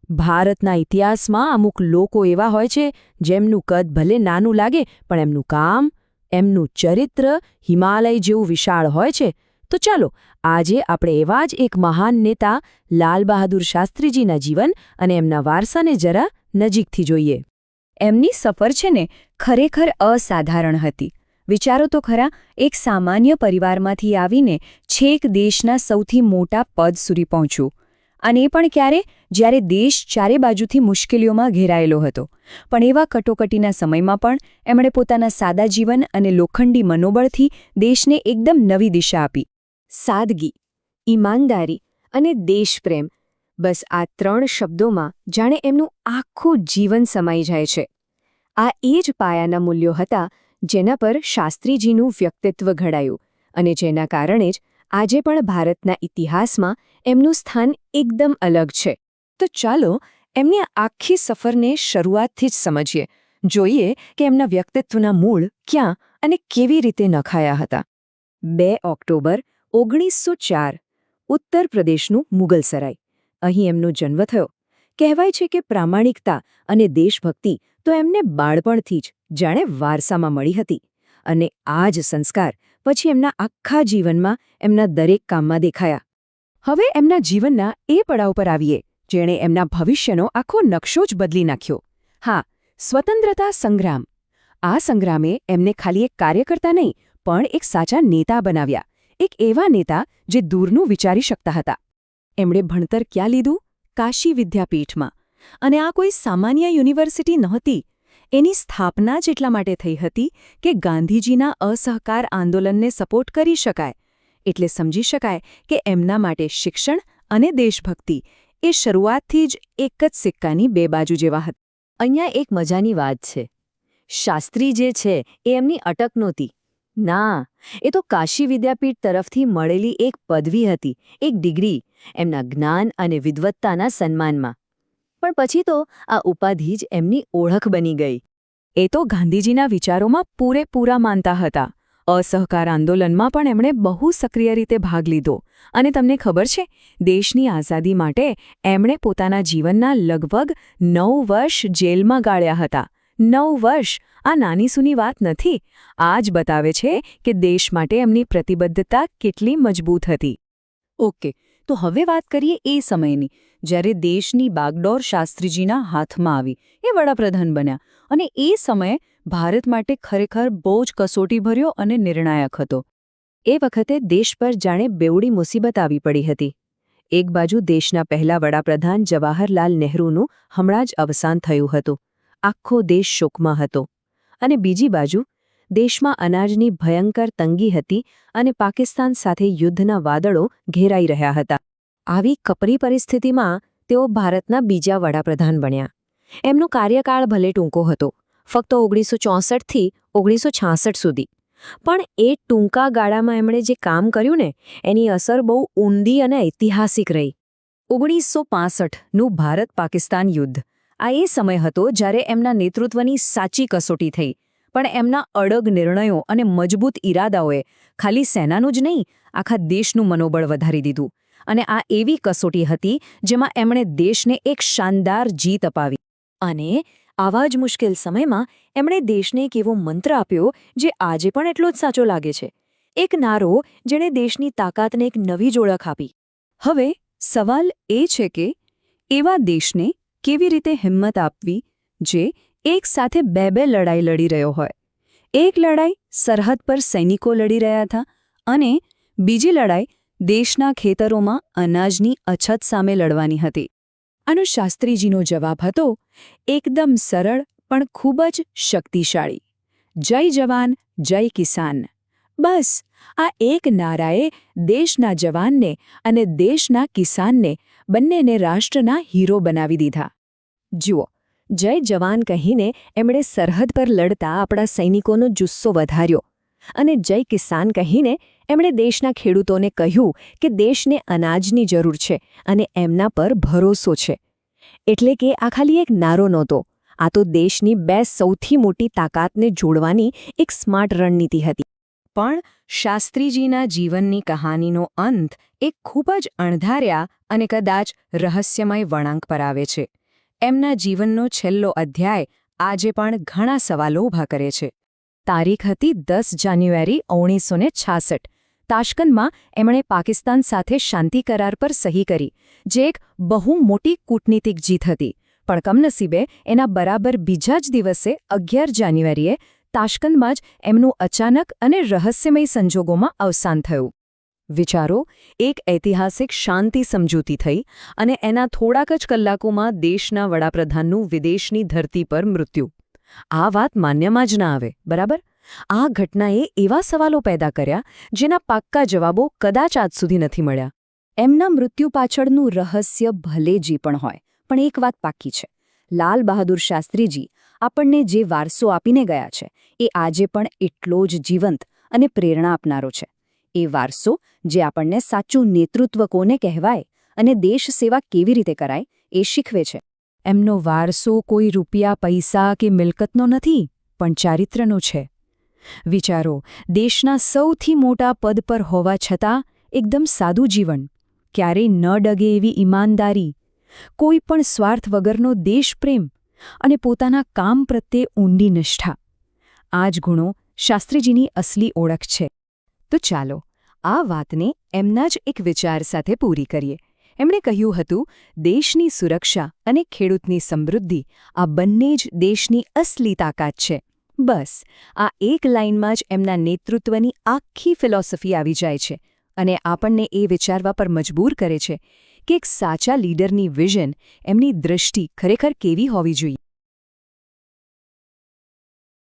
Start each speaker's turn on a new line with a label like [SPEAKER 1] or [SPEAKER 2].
[SPEAKER 1] ભારતના ઇતિહાસમાં અમુક લોકો એવા હોય છે જેમનું કદ ભલે નાનું લાગે પણ એમનું કામ, એમનું ચરિત્ર હિમાલય જેવું વિશાળ હોય છે. તો ચાલો આજે આપણે એવા જ એક મહાન નેતા લાલ બહાદુર શાસ્ત્રીજીના જીવન અને એમના વારસાને જરા નજીકથી જોઈએ.
[SPEAKER 2] એમની સફર છે ને ખરેખર અસાધારણ હતી. વિચારો તો ખરા, એક સામાન્ય પરિવારમાંથી આવીને છેક દેશના સૌથી મોટા પદ સુધી પહોંચ્યું. અને એ પણ ક્યારે? જ્યારે દેશ ચારે બાજુથી મુશ્કેલીઓમાં ઘેરાયેલો હતો. પણ એવા કટોકટીના સમયમાં પણ એમણે પોતાના સાદા જીવન અને લોખંડી મનોબળથી દેશને એકદમ નવી દિશા આપી. સાદગી, ઈમાનદારી અને દેશપ્રેમ, બસ આ 3 શબ્દોમાં જાણે એમનું આખું જીવન સમાઈ જાય છે. આ એ જ પાયાના મૂલ્યો હતા જેના પર શાસ્ત્રીજીનું વ્યક્તિત્વ ઘડાયું અને જેના કારણે જ આજે પણ ભારતના ઇતિહાસમાં એમનું સ્થાન એકદમ અલગ છે. તો ચાલો એમની આખી સફરને શરૂઆતથી જ સમજીએ, જોઈએ કે એમના વ્યક્તિત્વના મૂળ ક્યાં અને કેવી રીતે નખાયા હતા. 2 ઓક્ટોબર 1904, ઉત્તર પ્રદેશનું મુગલસરાય. અહીં એમનો જન્મ થયો. કહેવાય છે કે પ્રામાણિકતા અને દેશભક્તિ તો એમને બાળપણથી જ જાણે વારસામાં મળી હતી. અને આ જ સંસ્કાર પછી એમના આખા જીવનમાં એમના દરેક કામમાં દેખાયા. હવે એમના જીવનના એ પડાવ પર આવીએ જેણે એમના ભવિષ્યનો આખો નકશો જ બદલી નાખ્યો. હા, સ્વતંત્રતા સંગ્રામ. આ સંગ્રામે એમને ખાલી એક કાર્યકર્તા નહીં પણ એક સાચા નેતા બનાવ્યા. એક એવા નેતા જે દૂરનું વિચારી શકતા હતા. એમણે ભણતર ક્યાં લીધું? કાશી વિદ્યાપીઠમાં. અને આ કોઈ સામાન્ય યુનિવર્સિટી નહોતી. એની સ્થાપના જ એટલા માટે થઈ હતી કે ગાંધીજીના અસહકાર આંદોલનને સપોર્ટ કરી શકાય. એટલે સમજી શકાય કે એમના માટે શિક્ષણ અને દેશભક્તિ એ શરૂઆતથી જ એક જ સિક્કાની 2 બાજુ જેવા હતા. અહીંયા એક મજાની વાત છે. શાસ્ત્રી જે છે એ એમની અટક નહોતી. ના, એ તો કાશી વિદ્યાપીઠ તરફથી મળેલી એક પદવી હતી, એક ડિગ્રી, એમના જ્ઞાન અને વિદ્વત્તાના સન્માનમાં. પણ પછી તો આ ઉપાધિ જ એમની ઓળખ બની ગઈ. એ તો ગાંધીજીના વિચારોમાં પૂરેપૂરા માનતા હતા. અસહકાર આંદોલનમાં પણ એમણે બહુ સક્રિય રીતે ભાગ લીધો. અને તમને ખબર છે, દેશની આઝાદી માટે એમણે પોતાના જીવનના લગભગ 9 વર્ષ જેલમાં ગાળ્યા હતા. 9 વર્ષ! આ નાની સૂની વાત નથી. આ જ બતાવે છે કે દેશ માટે એમની પ્રતિબદ્ધતા કેટલી મજબૂત હતી. ઓકે, તો હવે વાત કરીએ એ સમયની, જ્યારે દેશની બાગડોર શાસ્ત્રીજીના હાથમાં આવી. એ વડાપ્રધાન બન્યા. અને એ સમય ભારત માટે ખરેખર બહુ જ કસોટીભર્યો અને નિર્ણાયક હતો. એ વખતે દેશ પર જાણે બેવડી મુસીબત આવી પડી હતી. એક બાજુ દેશના પહેલા વડાપ્રધાન જવાહરલાલ નહેરુનું હમણાં જ અવસાન થયું હતું. આખો દેશ શોકમાં હતો. અને બીજી બાજુ દેશમાં અનાજની ભયંકર તંગી હતી અને પાકિસ્તાન સાથે યુદ્ધના વાદળો ઘેરાઈ રહ્યા હતા. આવી કપરી પરિસ્થિતિમાં તેઓ ભારતના બીજા વડાપ્રધાન બન્યા. એમનો કાર્યકાળ ભલે ટૂંકો હતો, ફક્ત 1964થી 1966 સુધી. પણ એ ટૂંકા ગાળામાં એમણે જે કામ કર્યું ને, એની અસર બહુ ઊંડી અને ઐતિહાસિક રહી. 1965નું ભારત-પાકિસ્તાન યુદ્ધ. આ એ સમય હતો જ્યારે એમના નેતૃત્વની સાચી કસોટી થઈ. પણ એમના અડગ નિર્ણયો અને મજબૂત ઈરાદાઓએ ખાલી સેનાનું જ નહીં, આખા દેશનું મનોબળ વધારી દીધું. અને આ એવી કસોટી હતી જેમાં એમણે દેશને એક શાનદાર જીત અપાવી. અને આવા જ મુશ્કેલ સમયમાં એમણે દેશને એક એવો મંત્ર આપ્યો જે આજે પણ એટલો જ સાચો લાગે છે. એક નારો જેણે દેશની તાકાતને એક નવી જ ઓળખ આપી. હવે સવાલ એ છે કે એવા દેશને કેવી રીતે હિંમત આપવી જે એક સાથે 2 લડાઈ લડી રહ્યો હોય. એક લડાઈ સરહદ પર સૈનિકો લડી રહ્યા હતા અને બીજી લડાઈ દેશના ખેતરોમાં અનાજની અછત સામે લડવાની હતી. આનો શાસ્ત્રીજીનો જવાબ હતો એકદમ સરળ પણ ખૂબ જ શક્તિશાળી. જય જવાન, જય કિસાન. બસ આ એક નારાએ દેશના જવાનને અને દેશના કિસાનને બંનેને રાષ્ટ્રના હીરો બનાવી દીધા. જુઓ, જય જવાન કહીને એમણે સરહદ પર લડતા આપણા સૈનિકોનો જુસ્સો વધાર્યો. અને જય કિસાન કહીને એમણે દેશના ખેડૂતોને કહ્યું કે દેશને અનાજની જરૂર છે અને એમના પર ભરોસો છે. એટલે કે આ ખાલી એક નારો નહોતો, આ તો દેશની 2 સૌથી મોટી તાકાતને જોડવાની એક સ્માર્ટ રણનીતિ હતી. પણ શાસ્ત્રીજીના જીવનની કહાનીનો અંત એક ખૂબ જ અણધાર્યા અને કદાચ રહસ્યમય વળાંક પર આવે છે. એમના જીવનનો છેલ્લો અધ્યાય આજે પણ ઘણા સવાલો ઊભા કરે છે. તારીખ હતી 10 જાન્યુઆરી 1966. તાશ્કંદમાં એમણે પાકિસ્તાન સાથે શાંતિ કરાર પર સહી કરી, જે એક બહુ મોટી કૂટનીતિક જીત હતી. પણ કમનસીબે એના બરાબર બીજા જ દિવસે 11 જાન્યુઆરીએ તાશ્કંદમાં જ એમનું અચાનક અને રહસ્યમય સંજોગોમાં અવસાન થયું. વિચારો, એક ઐતિહાસિક શાંતિ સમજૂતી થઈ અને એના થોડાક જ કલાકોમાં દેશના વડાપ્રધાનનું વિદેશની ધરતી પર મૃત્યુ. આ વાત માન્યમાં જ ના આવે, બરાબર? આ ઘટનાએ એવા સવાલો પેદા કર્યા જેના પાક્કા જવાબો કદાચ આજ સુધી નથી મળ્યા. એમના મૃત્યુ પાછળનું રહસ્ય ભલે જે પણ હોય, પણ એક વાત પાક્કી છે. લાલ બહાદુર શાસ્ત્રીજી આપણને જે વારસો આપીને ગયા છે, એ આજે પણ એટલો જ જીવંત અને પ્રેરણા આપનારો છે. એ વારસો જે આપણને સાચું નેતૃત્વ કોને કહેવાય અને દેશ સેવા કેવી રીતે કરાય એ શીખવે છે. એમનો વારસો કોઈ રૂપિયા, પૈસા કે મિલકતનો નથી, પણ ચારિત્રનો છે. વિચારો, દેશના સૌથી મોટા પદ પર હોવા છતાં એકદમ સાદું જીવન, ક્યારેય ન ડગે એવી ઈમાનદારી, કોઈ પણ સ્વાર્થ વગરનો દેશપ્રેમ અને પોતાના કામ પ્રત્યે ઊંડી નિષ્ઠા. આ જ ગુણો શાસ્ત્રીજીની અસલી ઓળખ છે. તો ચાલો આ વાતને એમના જ એક વિચાર સાથે પૂરી કરીએ. એમણે કહ્યું હતું, દેશની સુરક્ષા અને ખેડૂતની સમૃદ્ધિ આ બંને જ દેશની અસલી તાકાત છે. બસ આ એક લાઇનમાં જ એમના નેતૃત્વની આખી ફિલોસોફી આવી જાય છે અને આપણને એ વિચારવા પર મજબૂર કરે છે કે એક સાચા લીડરની વિઝન, એમની દૃષ્ટિ ખરેખર કેવી હોવી જોઈએ.